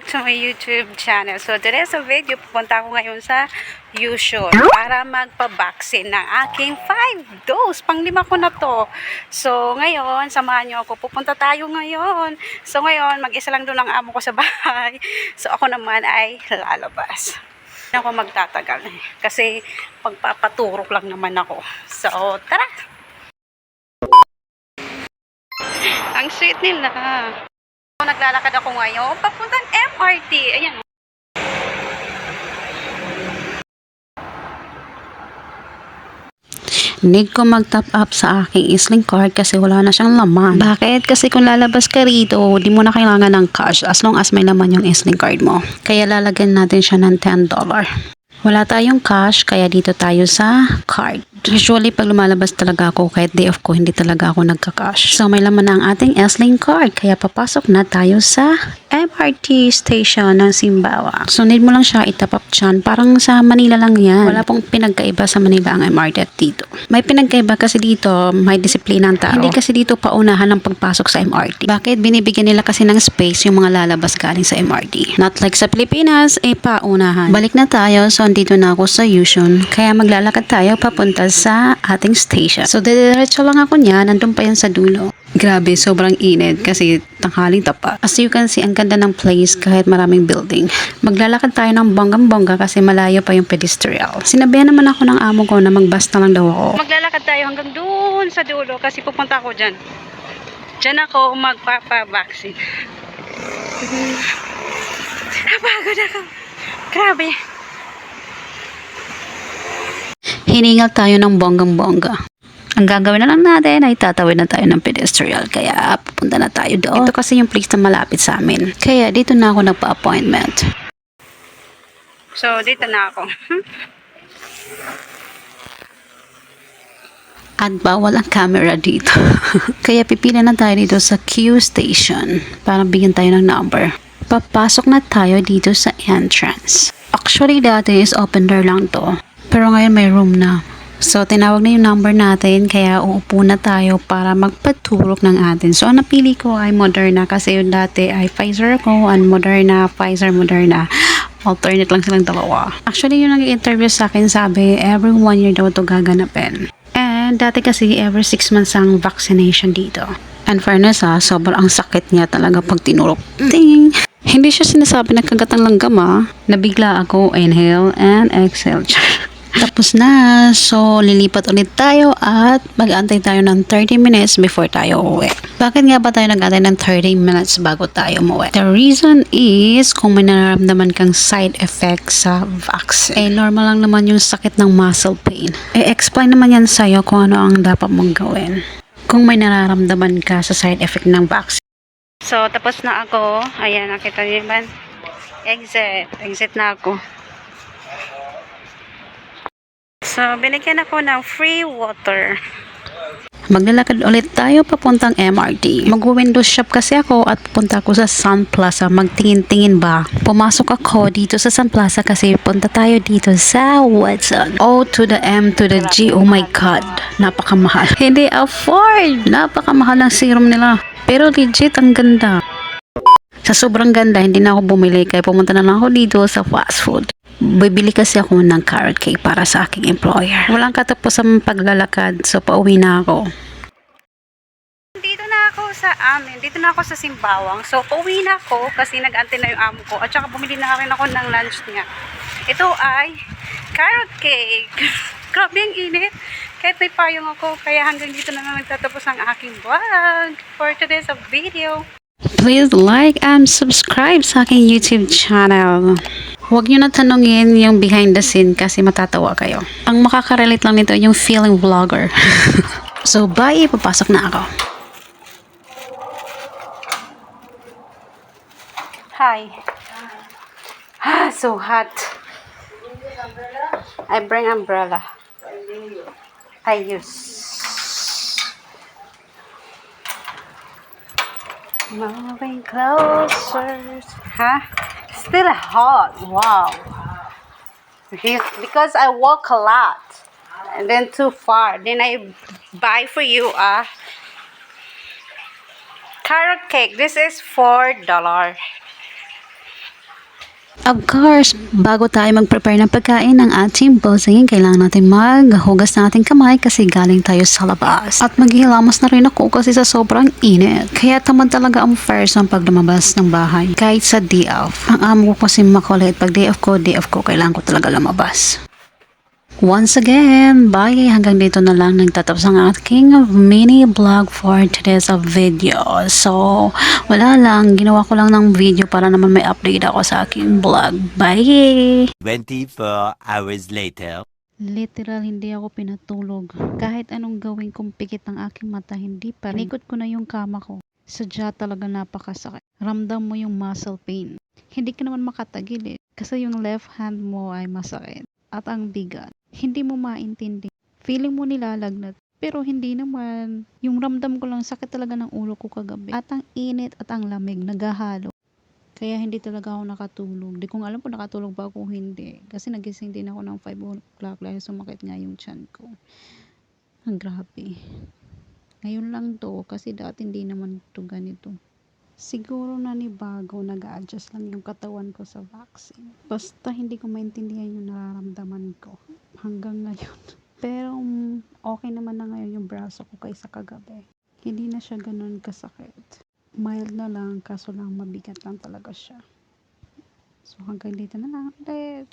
back to my YouTube channel. So today's video, pupunta ako ngayon sa Yushun para magpa-vaccine ng aking 5 dose. Pang-5 ko na to. So ngayon, samahan nyo ako. Pupunta tayo ngayon. So ngayon, mag-isa lang doon ang amo ko sa bahay. So ako naman ay lalabas. Hindi ako magtatagal kasi pagpapaturok lang naman ako. So tara! Ang sweet nila. Naglalakad ako ngayon papuntang MRT. Ayan. Need ko mag-top up sa aking Isling card kasi wala na siyang laman. Bakit? Kasi kung lalabas ka rito, di mo na kailangan ng cash as long as may laman yung Isling card mo. Kaya lalagyan natin siya ng $10. Wala tayong cash, kaya dito tayo sa card. Usually, pag lumalabas talaga ako, kahit day off ko, hindi talaga ako nagka-cash. So, may laman na ang ating S-Link card, kaya papasok na tayo sa MRT station ng Simbawa. So, need mo lang siya itap up dyan. Parang sa Manila lang yan. Wala pong pinagkaiba sa Manila ang MRT at dito. May pinagkaiba kasi dito, may disiplina ang tao. Hindi kasi dito paunahan ang pagpasok sa MRT. Bakit? Binibigyan nila kasi ng space yung mga lalabas galing sa MRT. Not like sa Pilipinas, paunahan. Balik na tayo. So, dito na ako sa Yushun. Kaya maglalakad tayo papunta sa ating station. So, diretso lang ako niya. Nandun pa yan sa dulo. Grabe, sobrang init kasi tanghaling tapa. As you can see, ang ganda ng place kahit maraming building. Maglalakad tayo ng bonggang-bongga kasi malayo pa yung pedestrian. Sinabihan naman ako ng amo ko na mag-bus na lang daw ako. Maglalakad tayo hanggang doon sa dulo kasi pupunta ako dyan. Dyan ako magpapa-vaccine. Napagod ako. Grabe. Hiningal tayo ng bonggang-bongga. Ang gagawin na lang natin ay tatawid na tayo ng pedestrian. Kaya pupunta na tayo doon. Ito kasi yung place na malapit sa amin. Kaya dito na ako nagpa-appointment. So dito na ako. At bawal ang camera dito. Kaya pipila na tayo dito sa Q station para bigyan tayo ng number. Papasok na tayo dito sa entrance. Actually dati is open door lang to. Pero ngayon may room na. So, tinawag na yung number natin, kaya uupo na tayo para magpaturok ng atin. So, ang napili ko ay Moderna kasi yung dati ay Pfizer ako, and Moderna, Pfizer, Moderna. Alternate lang silang dalawa. Actually, yung nag-interview sa akin, sabi, every 1 year daw ito gaganapin. And dati kasi, every 6 months ang vaccination dito. And fairness sobrang sakit niya talaga pag tinurok. Ting! Hindi siya sinasabi na kagatang langgam Nabigla ako, inhale and exhale. Tapos na. So, lilipat ulit tayo at mag-antay tayo ng 30 minutes before tayo uwi. Bakit nga ba tayo nag-antay ng 30 minutes bago tayo umuwi? The reason is, kung may nararamdaman kang side effect sa vaccine, normal lang naman yung sakit ng muscle pain. Explain naman yan sa'yo kung ano ang dapat mong gawin kung may nararamdaman ka sa side effect ng vaccine. So, tapos na ako. Ayan, nakita niyo ba? Exit na ako. So, binigyan ako ng free water. Maglalakad ulit tayo papuntang MRT. Mag-window shop kasi ako at punta ako sa Sun Plaza. Magtingin-tingin ba? Pumasok ako dito sa Sun Plaza kasi punta tayo dito sa Watson. O to the M to the G. Oh my God. Napakamahal. Hindi afford. Napakamahal ang serum nila. Pero legit, ang ganda. Sa sobrang ganda, hindi na ako bumili kaya pumunta na lang ako dito sa fast food. Bibili kasi ako ng carrot cake para sa aking employer. Walang katapos ang paglalakad, so pauwi na ako. Dito na ako sa amin. Dito na ako sa Simbawang. So pauwi na ako kasi nag-antay na yung amo ko. At saka bumili na rin ako ng lunch niya. Ito ay carrot cake. Grabe ang init. Kahit may payong ako, kaya hanggang dito na lang nagtatapos ang aking vlog for today's video. Please like and subscribe sa aking YouTube channel. Huwag nyo na tanungin yung behind the scene kasi matatawa kayo. Ang makakarelate lang nito yung feeling vlogger. So, bye! Papasok na ako. Hi. So hot. I bring umbrella. I use. Moving closer. Still hot. Wow. Because I walk a lot. And then too far. Then I buy for you a carrot cake. This is $4. Of course, bago tayo mag-prepare ng pagkain ng ating bossing, kailangan natin maghugas ng ating kamay kasi galing tayo sa labas. At maghihilamos na rin ako kasi sa sobrang init. Kaya tamad talaga ang first ng pag lumabas ng bahay. Kahit sa day off. Ang amo ko kasi makulit. Pag day off ko, kailangan ko talaga lumabas. Once again, bye! Hanggang dito na lang nagtatapos ang aking mini vlog for today's video. So, wala lang. Ginawa ko lang ng video para naman may update ako sa aking vlog. Bye! 24 hours later. Literal, hindi ako pinatulog. Kahit anong gawin kong pikit ng aking mata, hindi pa rin. Inikot ko na yung kama ko. Sadya talaga napakasakit. Ramdam mo yung muscle pain. Hindi ka naman makatagil kasi yung left hand mo ay masakit. At ang bigat. Hindi mo maintindi. Feeling mo nilalagnat. Pero hindi naman. Yung ramdam ko lang, sakit talaga ng ulo ko kagabi. At ang init at ang lamig, naghahalo. Kaya hindi talaga ako nakatulog. Di ko nga alam kung nakatulog ba ako o hindi. Kasi nagising din ako ng 5 o'clock dahil sumakit nga yung tiyan ko. Ang grabe. Ngayon lang to kasi dati hindi naman to ganito. Siguro nanibago, nag-a-adjust lang yung katawan ko sa vaccine. Basta hindi ko maintindihan yung nararamdaman ko hanggang ngayon. Pero okay naman na ngayon yung braso ko kaysa kagabi. Hindi na siya ganun kasakit. Mild na lang, kaso lang mabigat lang talaga siya. So hanggang dito na lang ulit.